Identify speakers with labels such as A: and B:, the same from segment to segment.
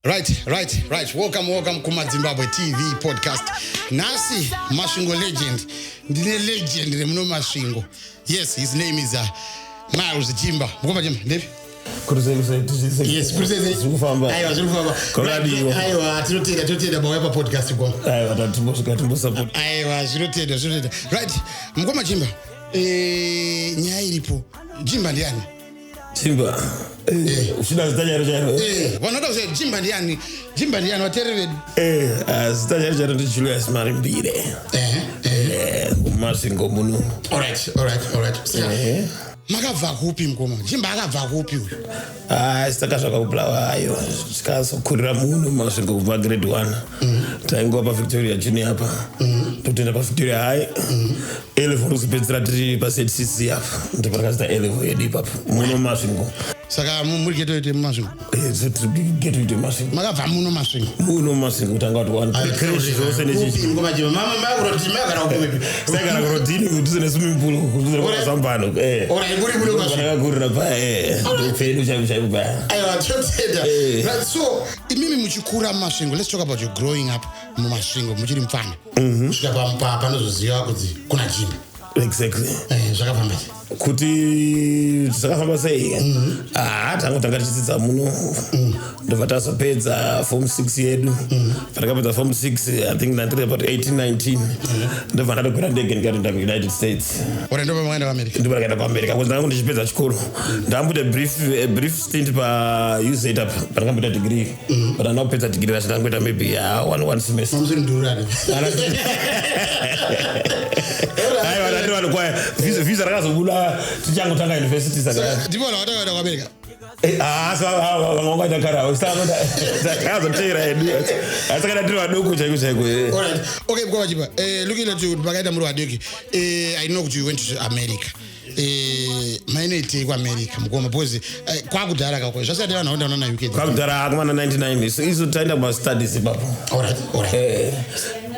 A: Right. Welcome Kuma Zimbabwe TV podcast. Nasi Masvingo legend. Ndine legend remuno Masvingo. Yes, his name is Miles Jimba. Mukoma Jimba, Devi? Yes, kuruseze.
B: Zikufamba.
A: Aiwa, tinotenda bawapa podcast kwa.
B: Aiwa, tatumbo support.
A: Aiwa, zvinotenda. Right. Mukoma Jimba. Nyaya iripo. Jimba ndiani?
B: Jimba. Ushida zitanya rero.
A: Vanoda kuziva Jimba ndiani waterere.
B: Zitanya rero ndi Julius Marimbire. Masvingo muno.
A: Alright. Makabva kupi mukoma? Jimba akabva kupi uyu?
B: Saka zvakabulawayo. Sikazokurira muno Masvingo kubva grade 1. Taingwa pa Victoria Junior apa. Totenda pa Victoria High. 11 rusipedzira tiri pa CC apa. Ndipakazita 11 yedu ipapo. Muno Masvingo.
A: Saka muri geto ite Masvingo.
B: Geto ite Masvingo.
A: Makabva muno Masvingo.
B: Muno Masvingo tanga kuti one crash zvose nechi.
A: Mukoma Jimba mama makuroti magara kupi.
B: Saka rodini kuti neswimming pool kuti kwazambano.
A: Muri Masvingo.
B: Vakagurira pa ndopfedu chaibu pa.
A: Aiwa totenda. Right, so imimi muchikura Masvingo. Let's talk about your growing up mu Masvingo muchiri mfana. Kusvika papa nozoziva kuti kuna Jimba.
B: Exactly.
A: Zvakafamba
B: kuti zvakafamba sei? Tanga tichidzidza muno. Ndobva tazopedza form 6 yedu. Patakapedza form 6 I think ndandiri about 18-19. Ndobva ndakwira ndege ndikaenda kuUnited States.
A: Ndobva makaenda kuAmerica.
B: Ndobva ndakaenda kuAmerica kuti ndanga ndichipedza chikoro. Ndamboita brief stint pa UZ up pandakamboita degree. But ndakapedza degree racho ndangoita maybe one semester. Visa rakazobula tichangotanga university saka.
A: Ndibona watakaenda kuAmerica.
B: Vangaita karawo takazotera hedu asakada tiri vadoko chaiko.
A: Alright. Okay, Mukoma Jimba. Looking at you pakaita muri vadoki. I know you went to America. Mainoitei kuAmerica mukoma because kwakudhara kako zvasati vanhu vaenda na UK.
B: Kwakudhara akamana 99 so izo taenda ma studies ipapo.
A: Alright.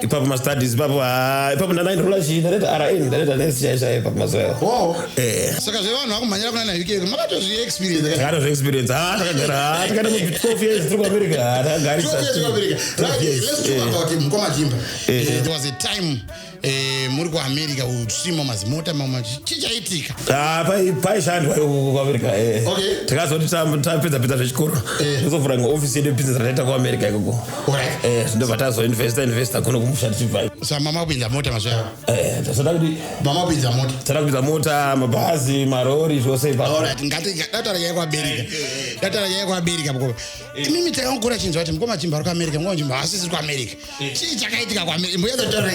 B: Ipapo ma studies ipapo ndanaenda kulachi ndaleta RN ndaleta nesha ipapo mazoya.
A: Wow. Saka zvevanhu vakumhanyira kuna UK makatozvi experience.
B: Takatozvi experience. Takada mu 12 years to America. Tagarisa.
A: Let's talk about Mukoma Jimba. There was a time muri kuAmerica usimo mazimota mama chichaitika.
B: Paishandwa kuAmerica.
A: Okay.
B: Takazoti tapedza zvechikoro. Ndozovhura office yedu business rataita kuAmerica ikoko.
A: Alright.
B: Ndobva tazoinvesta kuno kumusha tichibva.
A: Sa mama kupinza mota mazvaya.
B: Tasada kuti
A: mama kupinza mota.
B: Tasada kupinza mota, mabhazi, marori zvose ipapo.
A: Alright, datara yai kuAmerica mukoma. Mimi takangokura chinzwa kuti Mukoma Jimba ari kuAmerica, Mukoma Jimba asisi kuAmerica. Chii chakaitika kuAmerica? Mbuya dzataura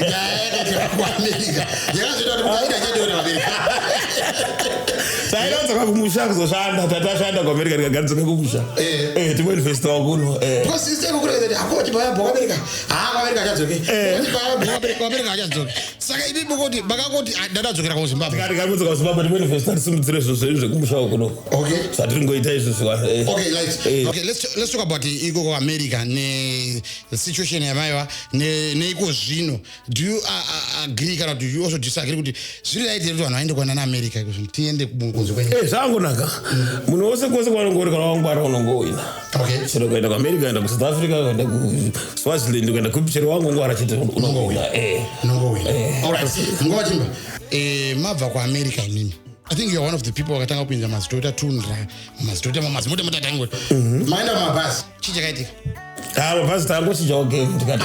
A: kuAmerica. Yakazvita kuti mukaita chadori kuAmerica.
B: Taidzoka kumusha kuzoshanda, tatashanda kuAmerica tikagadzoka kumusha. Timoinvesta kuno.
A: Because instead kukura kuti akoti baya kuAmerica. kuAmerica achadzoke. kuAmerica achadzoke. Saka ibi bokoti bakakoti dadadzokera kuZimbabwe.
B: Tikadzoka kuZimbabwe timoinvesta simudzire zvekumusha kuno.
A: Okay.
B: Zvatiringoita izvo.
A: Okay, let's talk about iko America ne situation yamaiwa neiko zvino. Do you agree kana do you also disagree kuti zviri right kuti vanhu vaende kuona naAmerica kuti tiende kunze kwenyu?
B: Zvangonaka. Munhu wose kwose kwanongori kana wangwara unongoina.
A: Okay.
B: Chero kuenda kuAmerica, kuenda kuSouth Africa, kuenda kuSwaziland, kuenda kuchero wangongwara chete unongoina. Alright.
A: Mukoma Jimba. Mabva kuAmerica inini. I think you're one of the people wakatanga kupinza mazidota tundra, mazidota mamazimota mutatango. Maenda mabasi. Chii chakaitika?
B: Mabhazi tangochinjawo game tikati.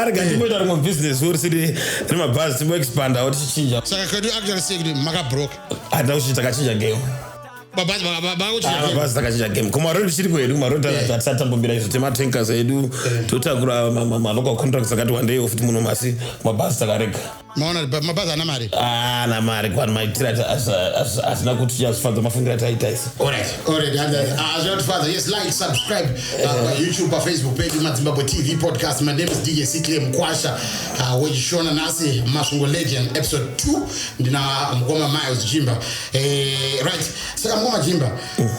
B: Tikanoita rimwe business urisiri remabhazi timoexpandawo tichichinja.
A: Saka could you actually say kuti makabroke?
B: Handina kuti takachinja game. Mabhazi takachinja game. Kumarori tichiri kwedu, kumarori tatambombira izvo tematankers edu, totakura malocal contracts akati one day off muno masi mabhazi takarega.
A: Maona mabhazi ana mari?
B: Na mari kwani maitira asina kuti tichazofadza mafungiro ataita isi.
A: Alright. As your father, yes, like, subscribe YouTube, Facebook page, Zimbabwe TV podcast. My name is DJ CK Mkwasha. Wejishona nasi Masvingo Legend episode 2. Ndina Mukoma Miles Jimba. Right. Saka Mukoma Jimba.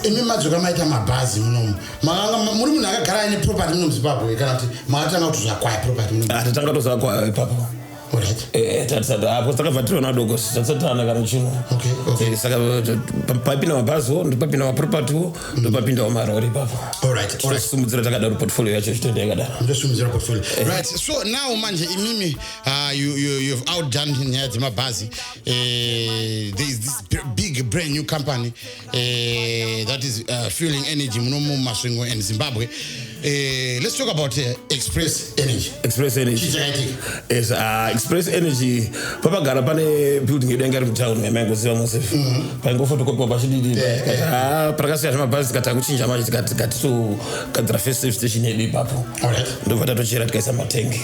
A: Imi madzoka maita mabhazi munomu. Muri munhu akagara ane property muno Zimbabwe kana kuti makatanga kuti zvakwaya property muno.
B: Tatanga tozakwaya ipapo.
A: Alright.
B: Tatsada hapo takavhatirwa nadoko tatsatana kana chino.
A: Okay.
B: Saka papinda mabhazi ndopapinda maproperty ndopapinda marori papo.
A: Alright.
B: Tosumudzira takadaro portfolio yacho chitende yakadaro.
A: Ndosumudzira portfolio. Right. So now manje imimi you've outdone nyaya dzemabhazi. There is this big brand new company that is fueling energy munomu Masvingo and Zimbabwe. Let's talk about Express Energy.
B: Express Energy. Yes, Express Energy. Papa gara pane building yedenga ri mtown yamangoziva mose. Paingo photocopy pachididi. Prakasiyana mabhazi kata kuchinja manje tikati to kadra festive station yedu ipapo.
A: Alright.
B: Ndovata tochera tikaisa matengi.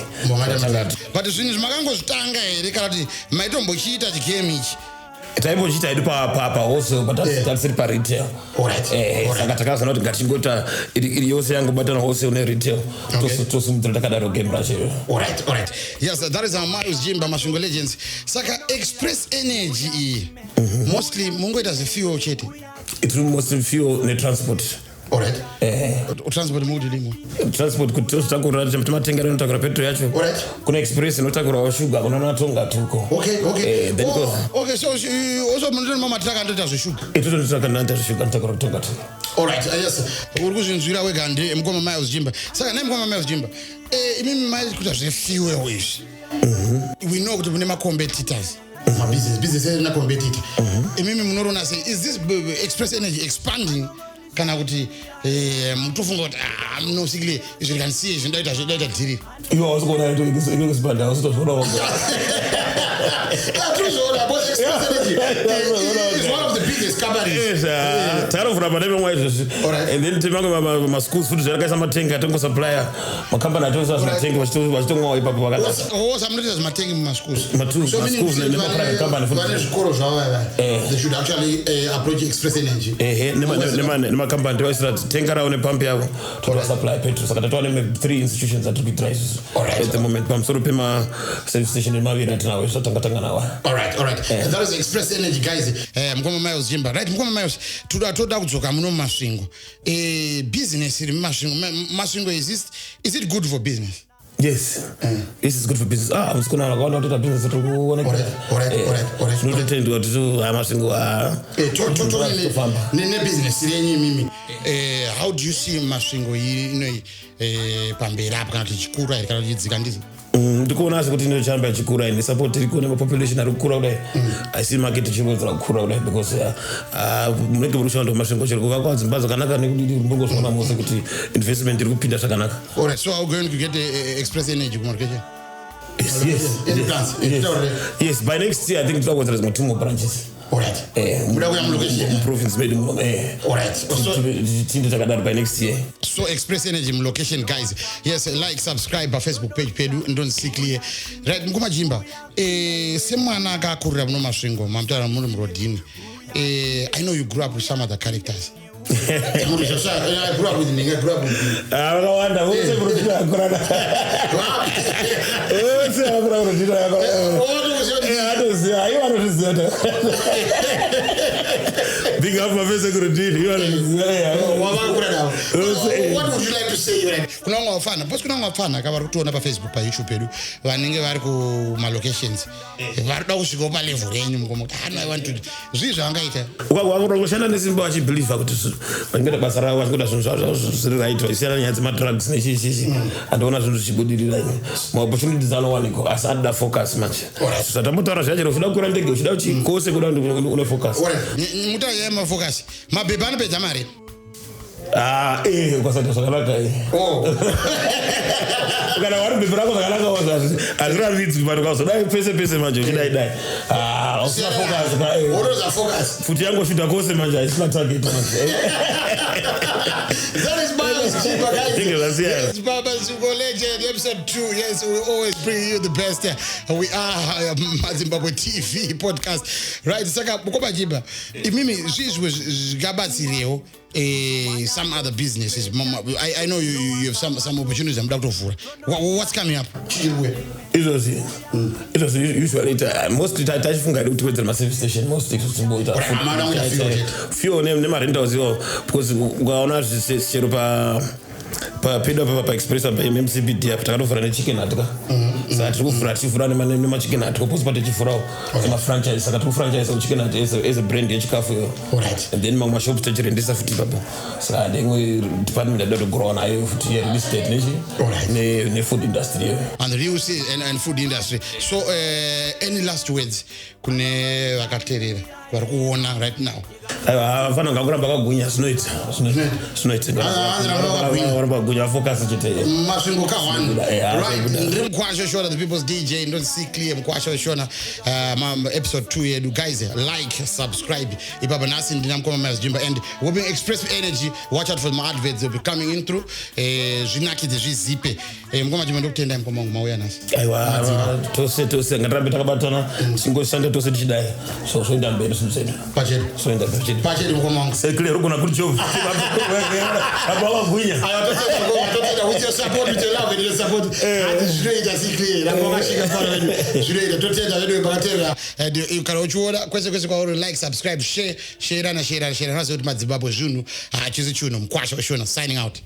A: But zvinhu zmakangozvitanga here kana kuti maitombochiita chigame ichi.
B: Taimbochita hedu pa wholesale but tatisiri pa retail. Saka takazana kuti ngatingota iri yose yangobatana wholesale ne retail. Tosumudzira takadaro game racho.
A: Alright. Yes, that is our Marius Jimba Masvingo Legends. Saka Express Energy mostly mungoita zvefuel chete.
B: It's mostly fuel ne transport.
A: Alright. Transport mode limo.
B: Transport kutotakura kuti matenga anotakura petrol yacho.
A: Alright.
B: Kuna express inotakura sugar kuna natonga tuko.
A: Okay.
B: Then
A: okay, so also mundu mama traka ndoita zvesugar.
B: Itoto ndotaka nanta zvesugar ntakura tonga tu.
A: Alright, yes. Uri kuzvinzwira wega ndi mukoma Miles Jimba. Saka naye mukoma Miles Jimba. Imimi Miles kuita zvefuel ways. We know kuti mune ma competitors. My business is not competitive. Imimi munorona say is this Express Energy expanding? Kana kuti mutofunga kuti munosikile izvo rikanisiye zvindaita dhiri
B: iwe wasikona into ikuzibanda wasitozvona wanga
A: atozvona because Express Energy is one of the biggest companies.
B: Tarovhura pademe mwa izvozvi and then timange maschools futi zvarakaisa matengi atongo supplier makambani atoisa zvimatengi vachitomwawo ipapo
A: vakadaosa munoita zvimatengi mumaschools
B: nemaprivate company
A: vane zvikoro zvavo they should actually approach Express Energy
B: nemakambani tivaisira tenga ravo nepamp yavo tokasupply petrol saka tatova ne3 institutions atiri kuitira isusu at the moment pamusoro pema-service station emaviri atinawo zvatangatanga nawo.
A: Alright. That is Express Energy, guys. Mukoma Miles Jimba. Right, Mukoma Miles. Toda kudzoka muno Masvingo. Business iri Masvingo is it good for business?
B: Yes. This is good for business. Msikuna wakaona watoto business tukuone.
A: Alright.
B: Nototendwa tutu Masvingo
A: ne business yenyu mimi. How do you see Masvingo pamberi apo kana tichikura iri kana tichidzika ndizo?
B: Ndikuona kuti ndochamba chikura ine support iri kuone population ari kukura kudai asi market ichingozira kukura kudai because munenge muri kushanda Masvingo chero kuvakwa dzimba dzakanaka nekudii mbongo zvona mose kuti investment iri kupinda zvakanaka.
A: Alright, so are we going to get Express Energy kumarket?
B: Yes, by next year I think tutakuwedzera zvimwe 2 more branches.
A: Alright. Muda kuya location
B: province made
A: alright. So
B: tinde takadaro by next year.
A: So Express Energy location, guys. Yes, like, subscribe our Facebook page pedu and don't see clear. Right, Mukoma Jimba. Semwana akakurira muno Masvingo, mamtara muno murodini. I know you grew up with some other characters. I grew up with Ninga, I grew up with
B: I wonder who's a big up my face good deal.
A: What would you like to say? Kuna wafana, boss kuna wafana kavari kutoona pa Facebook pa YouTube pedu. Vanenge vari ku ma locations. Vari da kusvika pa level yenyu mukomo. I want to zvizvo angaita.
B: Wakakura kushanda nesimba achibelieve kuti vangeta basa ravo vachikuda zvinhu zviri right vaisiyana nyaya dzema-drugs nechichichi andiona zvinhu zvichibudirira ma-opportunities anowanikwa asi adida focus manje zvatambotaura zvachero uchida kukura ndege uchida uchikose kuda une focus
A: mutaura yemafocus mabhebha anopedza mari
B: ukasaita zvakanaka kana wari bhebha rako zvakanaka hazviravidzwi pano ukazodai pese manje uchidaidai usina focus futi yangosvita kose manje haisina target manje.
A: That is Miles Jimba, guys.
B: Yes,
A: Masvingo Legend, episode 2. Yes, we always bring you the best. We are Zimbabwe TV podcast. Right, Saka Mukoma Jimba. Imimi, zvigabatsirirewo some other businesses. I know you have some opportunities. I'm down to for. What's coming up?
B: It was usually mostly tachifunga kuti wedzera ma-service station mostly kusimboita fuel nemarentals iwo because ukaona chero papedo pa express pa MCBD apa takatofura nechicken hut ka saka tifura nemachicken hut koposi pati chifurawo franchise saka tikufranchise chicken hut as a brand yechikafu iyo and then mamwe mashops tichirendesa futi ipapo saka ndemwe department adada kugrowa nayo futi real estate ne-food industry iyo
A: and real estate and food industry. So any last words kune vakateerera vari kuona right now?
B: Fana ngakuramba kagunya zvinoita gunya focus chete
A: masvingo kahwani right. Ndiri Mkwasha Shona, the people's DJ, don't see clear. Mkwasha Shona episode 2 yedu. Guys, like, subscribe ipapa nasi ndinamkoma Miles Jimba and we'll be expressive energy. Watch out for my adverts, they'll be coming in through zvinakidze zvizipe mkoma Jimba ndokutenda mkoma mauya nasi
B: aiwa tose ngatirambe takabatana tingoshanda tose tichidai so soenda mberi simuseni
A: pacheri
B: soenda
A: pacheri mkoma wangu
B: clear ukona kuti job ababa gunya
A: totenda with your support, with your love and your support zvinoita si clear rakavashika fara wedu zvinoita totenda wedu bakatera kana uchiona kwese kwauri like, subscribe, share nasi kuti madzibabo zvinhu hachizi chuno. Mkwasha Shona signing out.